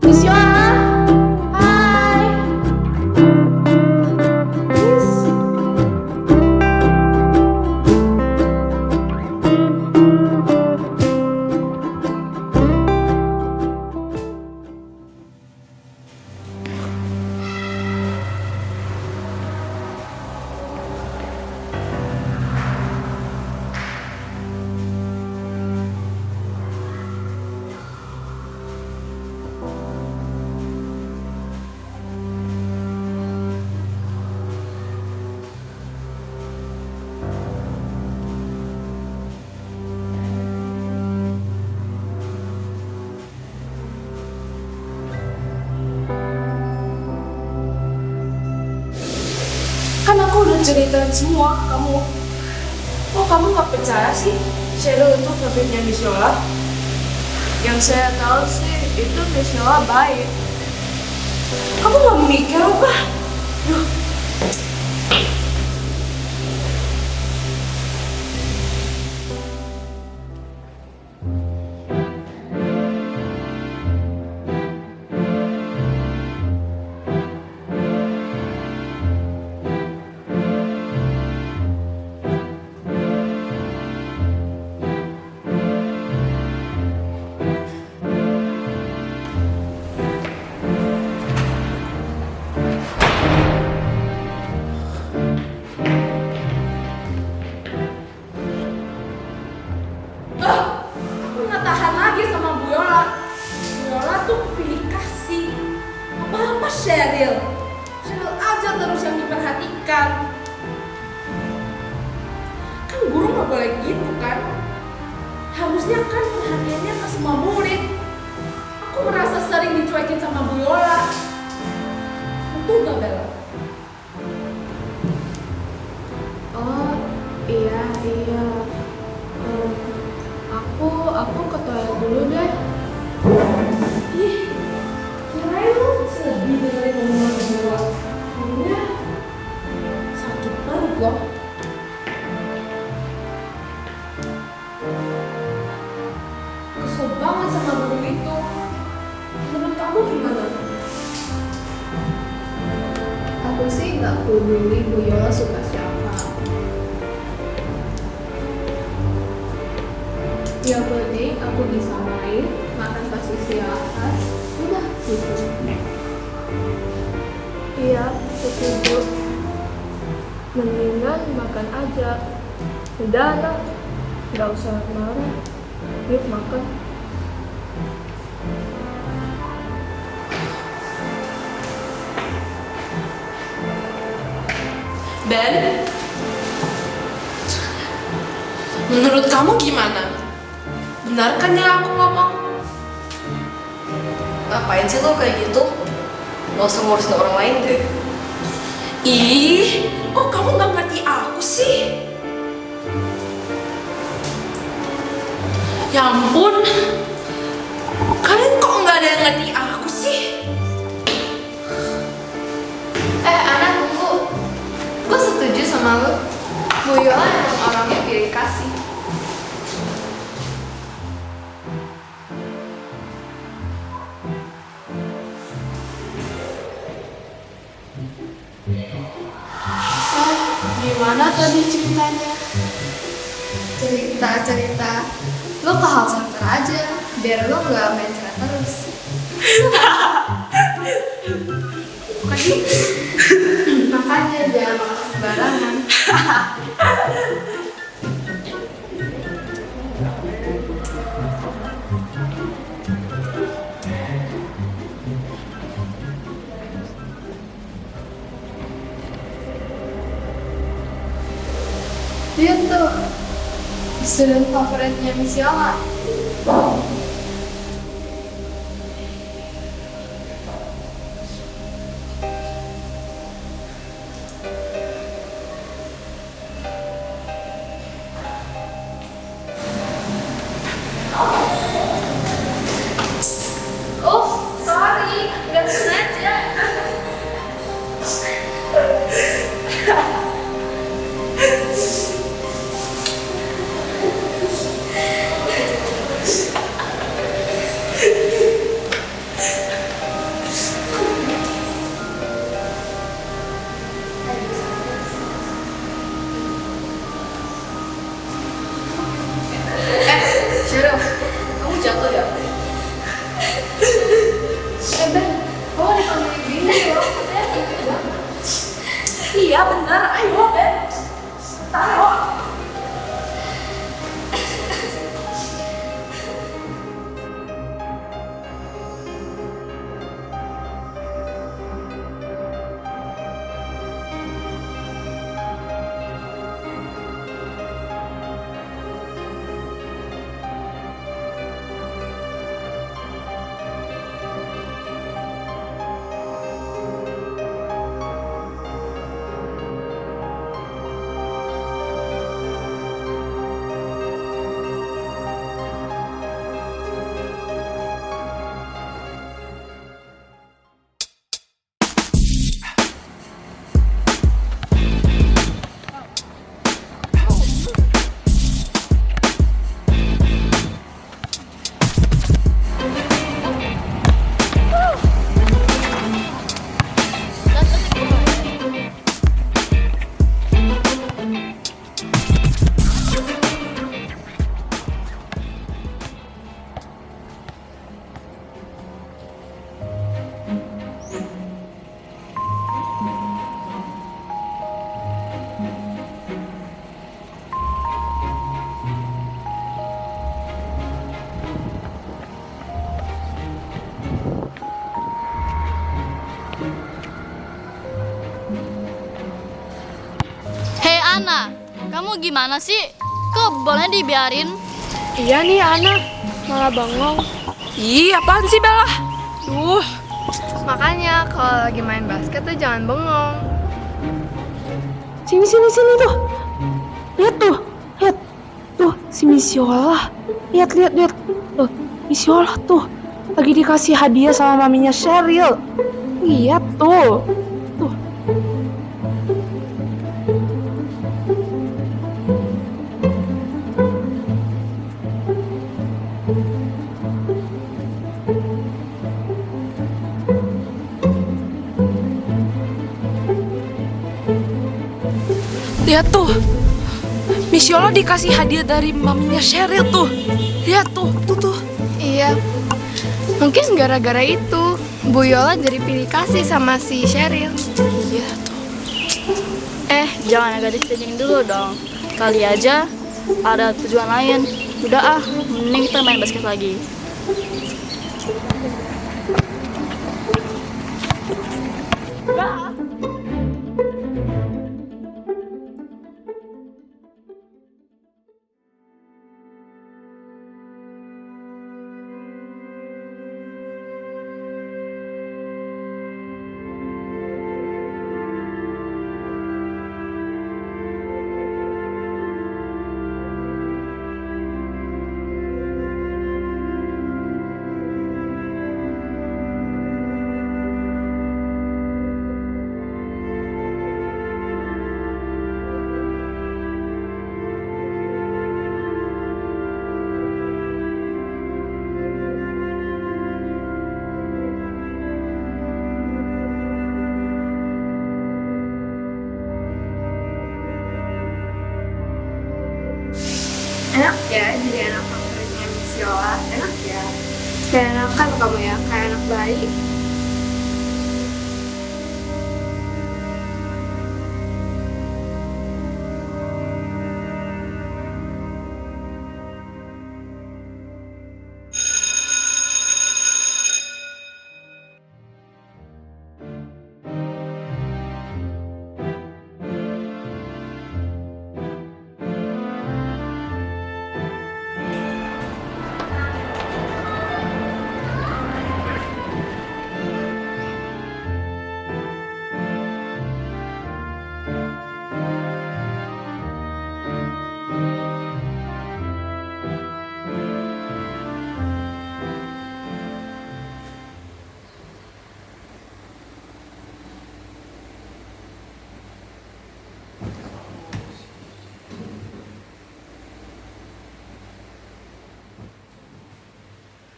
Miss Yola, hai. Miss. Kan aku udah ceritain semua ke kamu. Kok kamu nggak percaya sih? Cheryl itu favoritnya Miss Yola. Yang saya tahu sih itu Miss Yola baik. Kamu nggak mikir apa? Duh. Aku nggak tahan lagi sama Bu Yola. Bu Yola tuh pilih kasih. Apa-apa Cheryl. Cheryl aja terus yang diperhatikan. Kan guru nggak boleh gitu kan. Harusnya kan perhatiannya ke semua murid. Aku merasa sering dicuekin sama Bu Yola. Betul nggak Bella? Oh iya. Aku ke toilet dulu deh. Ih, kirain lu sedih dengerin omongan Bu Yola. Ini sakit perut loh. Kesel banget sama guru itu. Menurut kamu gimana? Aku sih nggak peduli Bu Yola suka siapa. Yang penting aku bisa main, makan pas istirahat, udah gitu. Iya, setuju. Mendingan makan aja. Udah lah, nggak usah marah. Yuk makan. Ben, menurut kamu gimana? Benar kan yang aku ngomong? Ngapain sih lo kayak gitu? Gak usah ngurusin orang lain deh. Ih, kok kamu gak ngerti aku sih? Ya ampun, kalian kok gak ada yang ngerti aku sih? Anak tunggu. Gue setuju sama lo. Bu Yola emang orangnya pilih kasih. Gimana tadi ceritanya? Cerita. Lo ke hall center aja, biar lo nggak main cerita terus. Bukan gitu. Makanya jangan makan sembarangan. Dia tuh student favoritnya Miss Yola. Oh, sorry, nggak sengaja. sebentar, ayo Ben. Sebentar, ayo. Hei Ana, kamu gimana sih? Kok boleh dibiarin? Iya nih Ana, malah bengong. Ih, apaan sih Bella? Makanya kalau lagi main basket tuh jangan bengong. Sini tuh. Lihat tuh. Lihat. Tuh, si Misiola. Lihat. Tuh, Misiola tuh. Lagi dikasih hadiah sama maminya Sheryl. Lihat tuh. Tuh. Lihat tuh. Misiola dikasih hadiah dari maminya Sheryl tuh. Lihat tuh. Iya, mungkin gara-gara itu Bu Yola jadi pilih kasih sama si Sheryl. Iya tuh. Jangan agak disetingin dulu dong. Kali aja ada tujuan lain. Udah mending kita main basket lagi. Enak ya jadi anak favoritnya Miss Yola. Enak ya. Kayak enakan kamu ya, kayak anak bayi.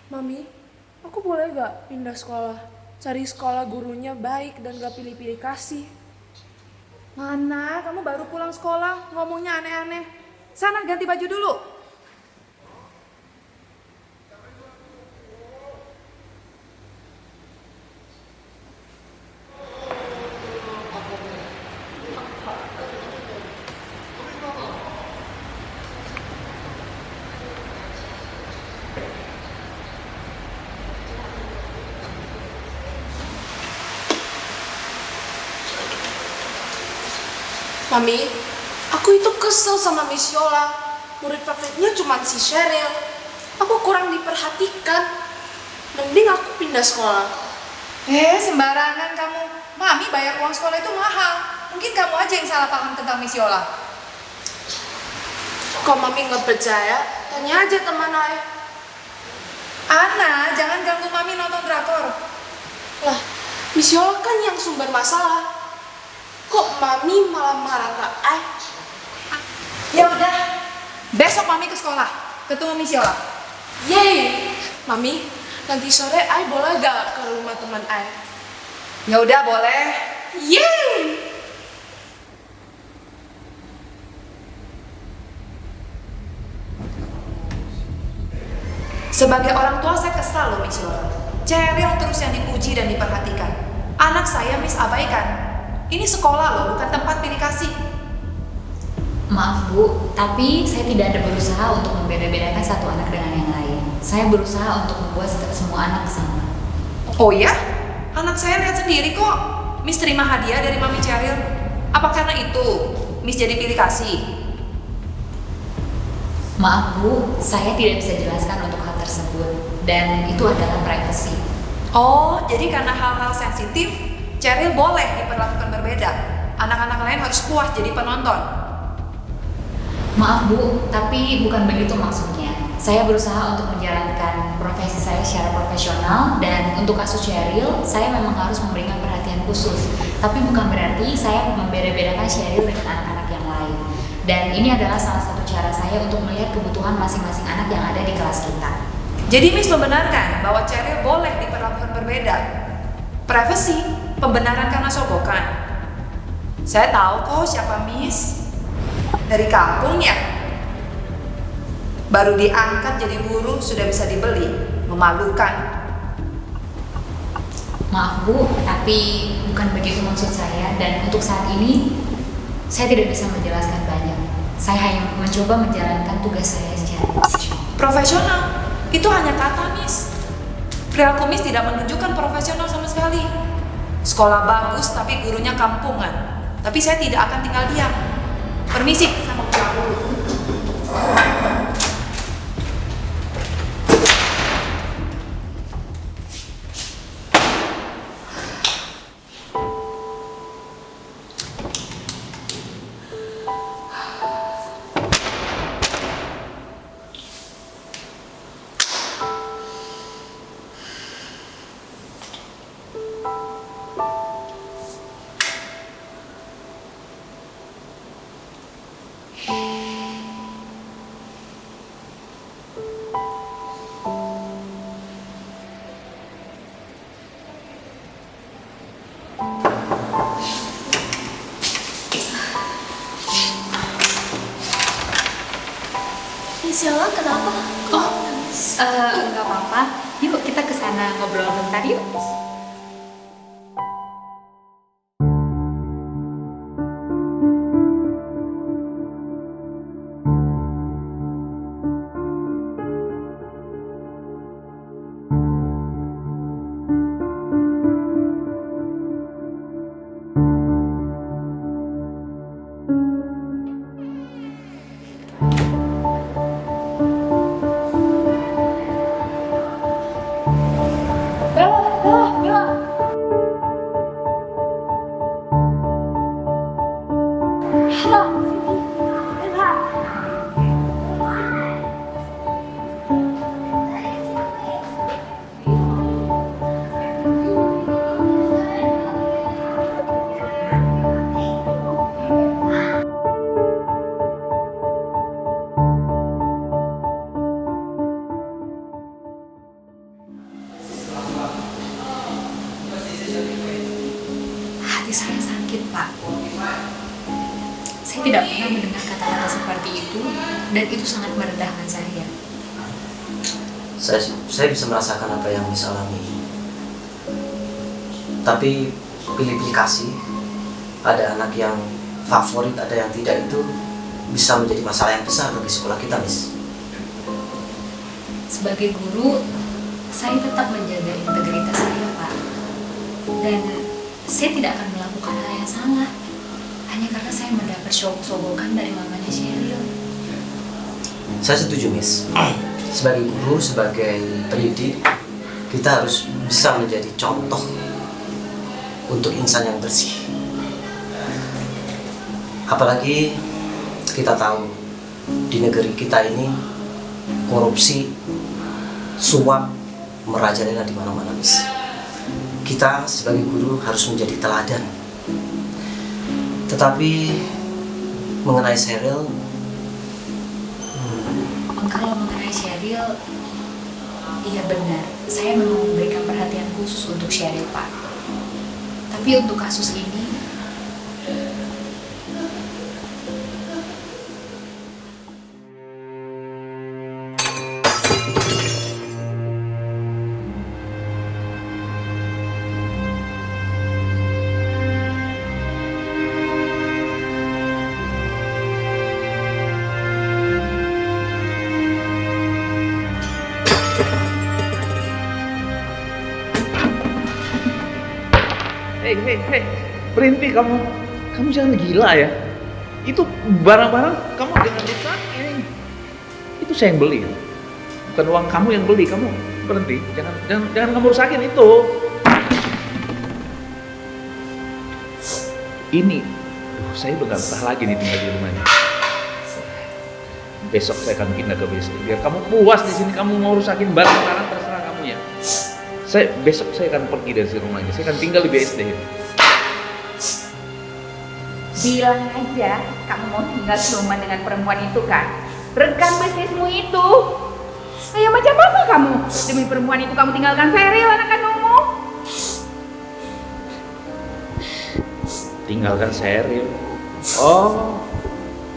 Mami, aku boleh gak pindah sekolah? Cari sekolah gurunya baik dan gak pilih-pilih kasih. Mana? Kamu baru pulang sekolah, ngomongnya aneh-aneh. Sana ganti baju dulu. Mami, aku itu kesel sama Miss Yola. Murid favoritnya cuma si Cheryl. Aku kurang diperhatikan. Mending aku pindah sekolah. Sembarangan kamu. Mami bayar uang sekolah itu mahal. Mungkin kamu aja yang salah paham tentang Miss Yola. Kok Mami nggak percaya? Tanya aja teman ayah. Ana, jangan ganggu Mami nonton drakor. Lah, Miss Yola kan yang sumber masalah. Kok Mami malah marah ke ayah? Ya udah, besok Mami ke sekolah ketemu Miss Yola. Yeay, Mami, nanti sore ayah boleh gak ke rumah teman ayah? Ya udah boleh. Yeay! Sebagai orang tua saya kesal loh Miss Yola. Cheryl terus yang dipuji dan diperhatikan. Anak saya Miss abaikan. Ini sekolah loh, bukan tempat pilih kasih. Maaf Bu, tapi saya tidak ada berusaha untuk membeda-bedakan satu anak dengan yang lain. Saya berusaha untuk membuat semua anak sama. Oh ya? Anak saya lihat sendiri kok. Miss terima hadiah dari Mami Cheryl. Apa karena itu Miss jadi pilih kasih? Maaf Bu, saya tidak bisa jelaskan untuk hal tersebut. Dan itu adalah privasi. Oh, jadi karena hal-hal sensitif, Cheryl boleh diperlakukan berbeda. Anak-anak lain harus puas jadi penonton. Maaf Bu, tapi bukan begitu maksudnya. Saya berusaha untuk menjalankan profesi saya secara profesional dan untuk kasus Cheryl, saya memang harus memberikan perhatian khusus. Tapi bukan berarti saya membeda-bedakan Cheryl dengan anak-anak yang lain. Dan ini adalah salah satu cara saya untuk melihat kebutuhan masing-masing anak yang ada di kelas kita. Jadi Miss membenarkan bahwa Cheryl boleh diperlakukan berbeda. Privasi, pembenaran karena sogokan. Saya tahu kok siapa Miss. Dari kampung ya. Baru diangkat jadi guru sudah bisa dibeli. Memalukan. Maaf Bu, tapi bukan begitu maksud saya dan untuk saat ini saya tidak bisa menjelaskan banyak. Saya hanya mencoba menjalankan tugas saya secara profesional. Profesional? Itu hanya kata Miss. Perilaku Miss tidak menunjukkan profesional sama sekali. Sekolah bagus tapi gurunya kampungan. Tapi saya tidak akan tinggal diam. Permisi, saya mau pulang dulu. Miss Yola kenapa? Enggak apa-apa. Yuk kita ke sana ngobrol bentar yuk. Hati saya sakit, Pak. Saya tidak pernah mendengar kata-kata seperti itu dan itu sangat merendahkan saya. Saya bisa merasakan apa yang Miss alami. Tapi pilih-pilih kasih, ada anak yang favorit, ada yang tidak, itu bisa menjadi masalah yang besar bagi sekolah kita, Miss. Sebagai guru, saya tetap menjaga integritas saya, Pak. Dan saya tidak akan melakukan hal yang salah hanya karena saya mendapat sogokan dari mamanya Sheryl. Saya setuju, Miss. Sebagai guru, sebagai pendidik, kita harus bisa menjadi contoh untuk insan yang bersih. Apalagi kita tahu di negeri kita ini korupsi, suap merajalela di mana-mana, Miss. Kita sebagai guru harus menjadi teladan. Tetapi mengenai Sheryl, Kalau mengenai Sheryl, iya benar, saya memang memberikan perhatian khusus untuk Sheryl, Pak. Tapi untuk kasus ini, Hei, berhenti kamu. Kamu jangan gila ya. Itu barang-barang kamu jangan rusakin. Itu saya yang beli. Bukan uang kamu yang beli. Kamu berhenti. Jangan kamu rusakin itu. Ini, saya udah gak betah lagi nih tinggal di rumah ini. Besok saya akan pindah ke BSD. Biar kamu puas di sini. Kamu mau rusakin barang-barang terserah kamu ya. Besok saya akan pergi dari rumah ini. Saya akan tinggal di BSD. Bilang aja kamu mau tinggal serumah dengan perempuan itu kan. Rekan bisnismu itu. Kayak macam apa kamu? Demi perempuan itu kamu tinggalkan Sheryl, anak kandungmu. Tinggalkan Sheryl. Oh,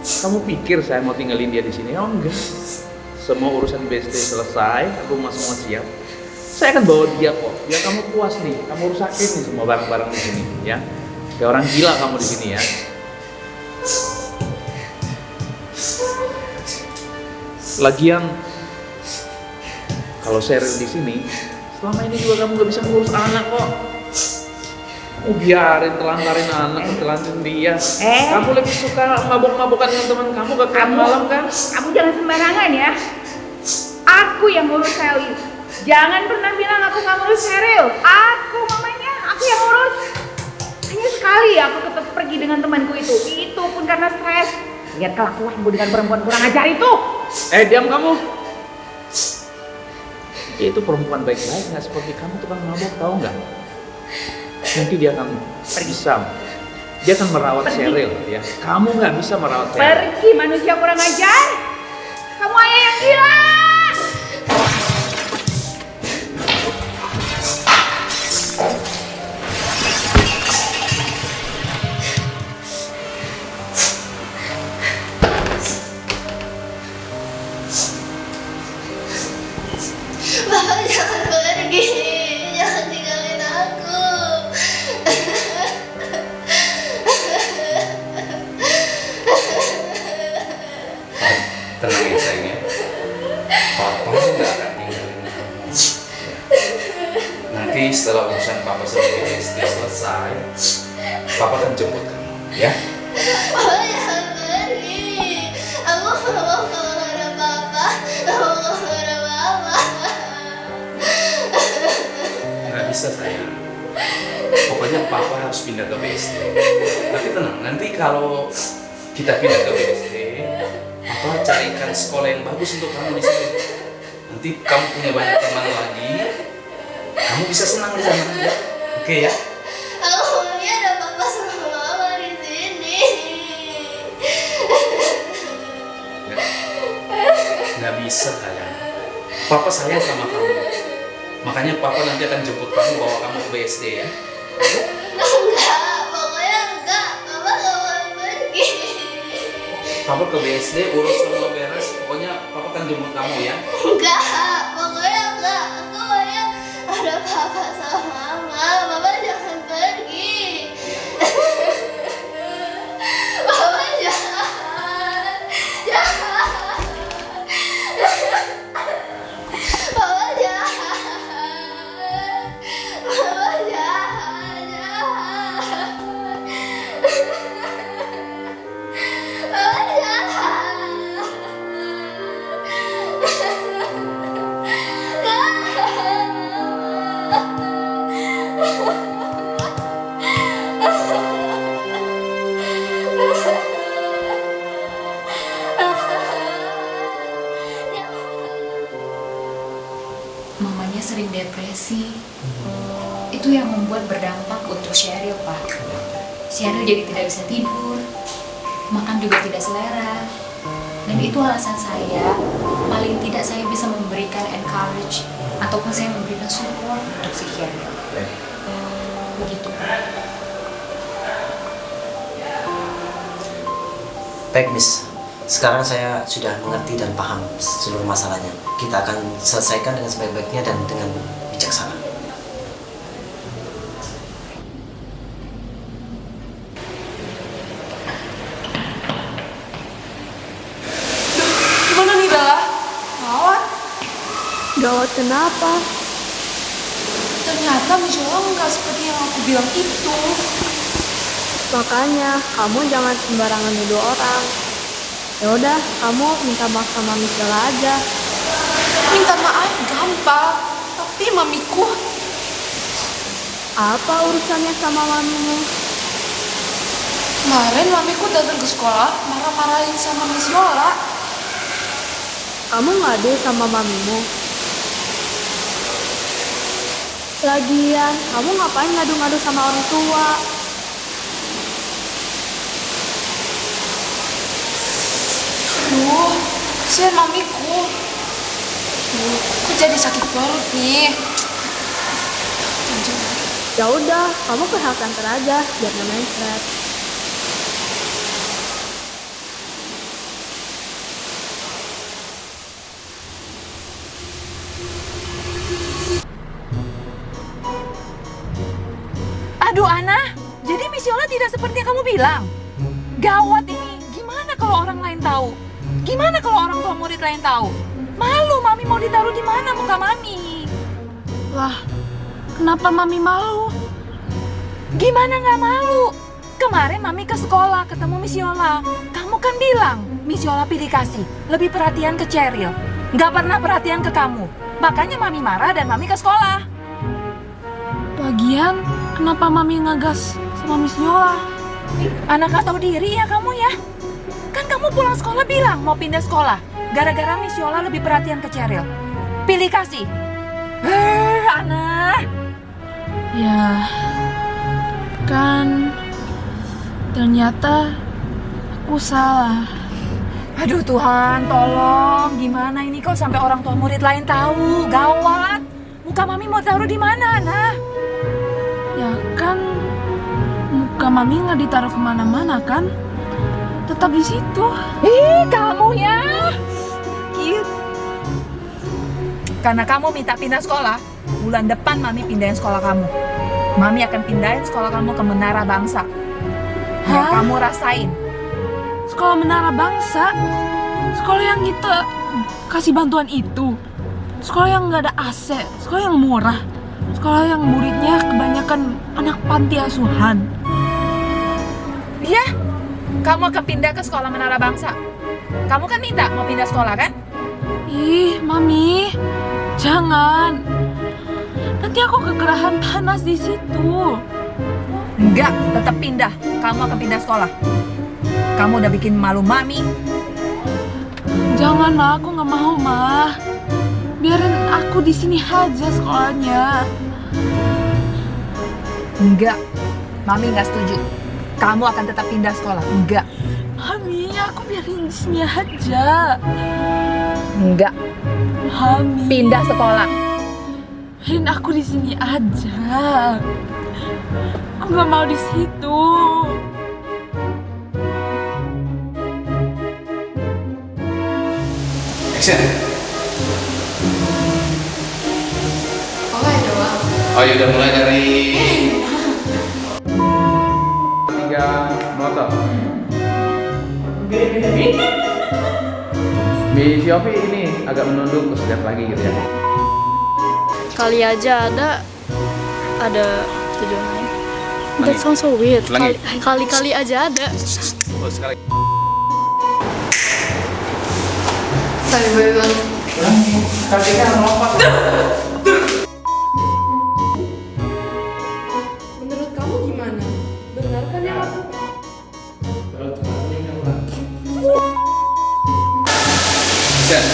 kamu pikir saya mau tinggalin dia di sini? Oh enggak. Semua urusan BSD selesai, rumah semua siap. Saya akan bawa dia kok, biar kamu puas nih. Kamu rusakin nih semua barang-barang di sini, ya. Kayak orang gila kamu di sini ya. Lagian, kalau Sheryl di sini, selama ini juga kamu gak bisa ngurus anak kok. Oh biarin telantarin anak, telantarin dia. Kamu lebih suka mabok-mabokan dengan teman kamu ke klub malam kan? Kamu jangan sembarangan ya. Aku yang ngurus Sheryl. Jangan pernah bilang aku nggak ngurus Sheryl. Aku mamanya, aku yang ngurus. Hanya sekali aku tetap pergi dengan temanku itu. Itu pun karena stres. Lihat kelakuanmu dengan perempuan kurang ajar itu. Diam kamu. Dia itu perempuan baik-baik, nggak seperti kamu tukang mabok, tahu nggak? Nanti dia akan bisa. Dia akan merawat Sheryl, ya. Kamu nggak bisa merawat Sheryl. Pergi manusia kurang ajar. Kamu ayah yang gila. Bapak jangan pergi, jangan tinggalin aku. Tenang ya sayangnya, Papa nggak akan tinggalin kamu. Nanti setelah urusan Papa sama BSD selesai, Papa akan jemput kamu, ya? Bapak jangan pergi. Aku nggak mau kalau nggak ada Papa. Aku nggak mau ada Mama. Nggak bisa sayang. Pokoknya Papa harus pindah ke BSD. Tapi tenang, nanti kalau kita pindah ke BSD, Papa carikan sekolah yang bagus untuk kamu di sini. Nanti kamu punya banyak teman lagi, kamu bisa senang di sana, ya? Oke ya? Aku maunya ada Papa sama Mama di sini. Nggak bisa sayang. Papa sayang sama kamu. Makanya Papa nanti akan jemput kamu, bawa kamu ke BSD ya. Enggak, pokoknya enggak. Papa nggak mau pergi. Papa ke BSD, urus semua beres. Pokoknya Papa akan jemput kamu ya. Enggak, pokoknya enggak. Aku maunya ada Papa sama Mama. Papa jangan pergi. Papa jangan. Jangan. Papa jangan. Papa jangan. Jangan. itu yang membuat berdampak untuk Sheryl, Pak. Sheryl jadi tidak bisa tidur, makan juga tidak selera. Dan itu alasan saya, paling tidak saya bisa memberikan encourage ataupun saya memberikan support untuk si Sheryl. Begitu, Pak. Baik, Miss. Sekarang saya sudah mengerti dan paham seluruh masalahnya. Kita akan selesaikan dengan sebaik-baiknya dan dengan bijaksana. Gimana nih, Bella? Gawat. Gawat kenapa? Ternyata Michelle nggak seperti yang aku bilang itu. Makanya kamu jangan sembarangan nuduh orang. Ya udah, kamu minta maaf sama Michelle aja. Minta maaf gampang, tapi mamiku Apa urusannya sama mamimu? kemarin mamiku datang ke sekolah marah-marahin sama Miss Yola. Kamu ngadu sama mamimu? Lagian, kamu ngapain ngadu-ngadu sama orang tua? Aduh, kasihan mamiku. Aku jadi sakit perut nih. Ya udah, kamu ke health center aja biar gak main stres. Aduh, Ana, jadi Miss Yola tidak seperti yang kamu bilang. Gawat ini, gimana kalau orang lain tahu? Gimana kalau orang tua murid lain tahu? Malu, Mami mau ditaruh di mana muka Mami? Lah, kenapa Mami malu? Gimana nggak malu? Kemarin Mami ke sekolah ketemu Miss Yola. Kamu kan bilang Miss Yola pilih kasih, lebih perhatian ke Sheryl. Nggak pernah perhatian ke kamu. Makanya Mami marah dan Mami ke sekolah. Lagian, kenapa Mami ngegas sama Miss Yola? Anak nggak tahu diri ya kamu ya? Kan kamu pulang sekolah bilang mau pindah sekolah. Gara-gara Miss Yola lebih perhatian ke Sheryl. Pilih kasih. Ana. Ya, kan ternyata aku salah. Aduh Tuhan, tolong. Gimana ini kok sampai orang tua murid lain tahu? Gawat. Muka Mami mau taruh di mana, Ana? Ya kan, muka Mami nggak ditaruh kemana-mana kan? Tetap di situ. Ih, kamu ya. Karena kamu minta pindah sekolah, bulan depan Mami pindahin sekolah kamu. Mami akan pindahin sekolah kamu ke Menara Bangsa. Ya, kamu rasain. Sekolah Menara Bangsa? Sekolah yang kita kasih bantuan itu? Sekolah yang nggak ada AC? Sekolah yang murah? Sekolah yang muridnya kebanyakan anak panti asuhan? Iya, kamu akan pindah ke sekolah Menara Bangsa. Kamu kan minta mau pindah sekolah kan? Ih, Mami, jangan. Nanti aku kekerahan panas di situ. Enggak, tetap pindah. Kamu akan pindah sekolah. Kamu udah bikin malu Mami. Jangan, Ma, aku nggak mau, Ma. Biarin aku di sini aja sekolahnya. Enggak, Mami nggak setuju. Kamu akan tetap pindah sekolah. Enggak. Mami, aku biarin di sini aja. Enggak. Mami, Pindah sekolah. biarin aku di sini aja. Aku nggak mau di situ. Action. Oke, coba. Oh ya udah mulai dari 3 motor. Miss Yofi ini agak menunduk sekejap lagi gitu ya. Kali aja ada tujuan lain. That sounds so weird. Ulangi. Kali-kali aja ada. Oh, sekali. Sorry banget. Kakinya melompat. Menurut kamu gimana? Benar kan yang aku? Action.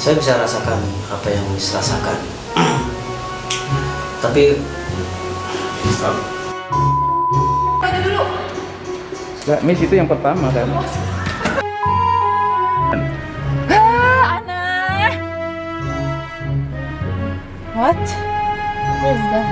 Saya bisa rasakan apa yang Miss rasakan. Tapi Aja dulu. Enggak, Miss itu yang pertama kan. Aneh. What? What is that?